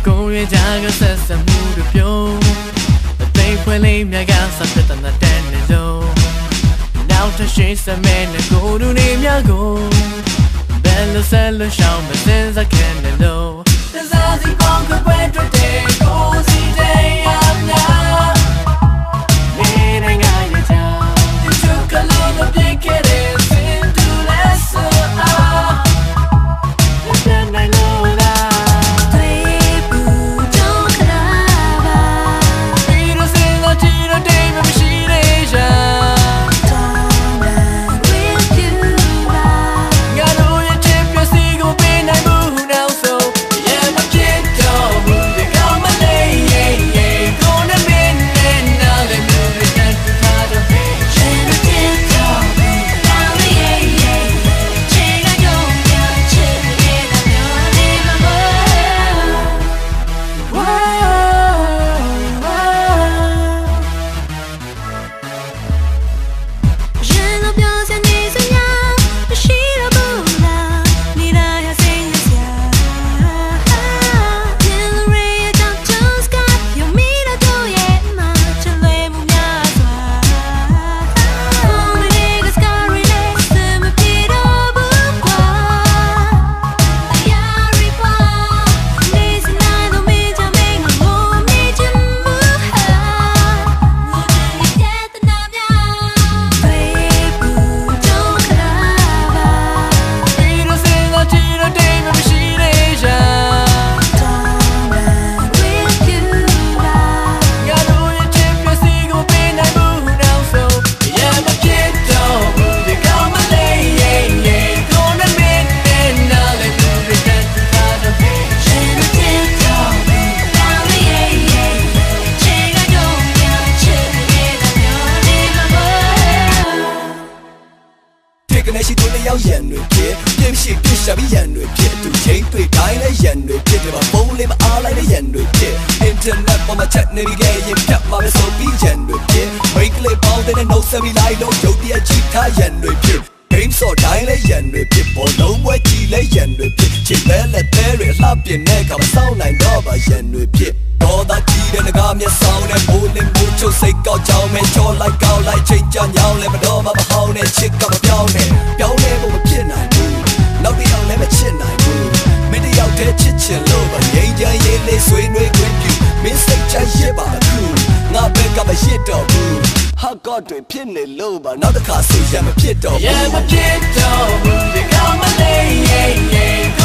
ကိုရကြကဆက်စမှုတွေပြုံးအသိဖွင့်လေးမြတ်ကဆက်တဲ့တန်တဲ့နေဆုံးနောက်ထရှိစမဲနဲ့ကိုလူနေများကိုဘယ်လိုဆက်လို့ရှောင်းမစင်စခဲနေလို့တစားစီပေါင်းကိုပွဲတွေ့တဲ့ကိုစီတဲ့ရမလားနေနိုင်ငါရကြဒီချက်ကလေးမပြေခဲ့တဲ့စင်တူလက်စအားပြန်နိုင်လို့ကနေရှိတို့ရောက်ရန်တွေဖြစ်ပြင်းရှိပြရှာပြီးရန်တွေဖြစ်သူချင်းတွေ့တိုင်းလဲရန်တွေဖြစ်တယ်မှာပုံးလေးမအားလိုက်တဲ့ရန်တွေဖြစ် internet ပေါ်မှာ chat နေပြီးခဲ့ရင်ဖြတ်မှာပဲဆိုပြီးရန်တွေဖြစ် make လေးပေါင်းတဲ့နှုတ်ဆက်ပြီးလိုက်လို့ရုပ်တရက်ချီထားရန်တွေဖြစ် game စော်တိုင်းလဲရန်တွေဖြစ်ပေါ်လုံးဝကြည်လဲရန်တွေဖြစ်ချစ်လဲလက်သေးတွေလှပြင်းတဲ့ကမစောင်းနိုင်တော့ပါရန်တွေဖြစ်တော်သာကြည့်တဲ့ငါမျက်စောင်းနဲ့မိုးလင်းမိုးချုပ်စိတ်ကောက်ကြောင်းမဲ့ချောလိုက်ကောက်လိုက်ချိန်ချညောင်းလဲမတော်မဟောင်းနဲ့ချစ်ကမပြောင်းနဲ့ပြောင်းလဲဖို့မဖြစ်နိုင်ဘူးနောက်တစ်ယောက်လည်းမချစ်နိုင်ဘူးမင်းတစ်ယောက်တည်းချစ်ချင်လို့ပါငြိမ်းချမ်းရေးလေးဆွေးနွေးခွင့်ပြုမင်းစိတ်ချရစ်ပါအခုငါဘက်ကမရစ်တော့ဘူးဟာကော့တွေဖြစ်နေလို့ပါနောက်တစ်ခါဆိုရမဖြစ်တော့ဘူး Yeah မဖြစ်တော့ဘူးဒီကောင်မလေး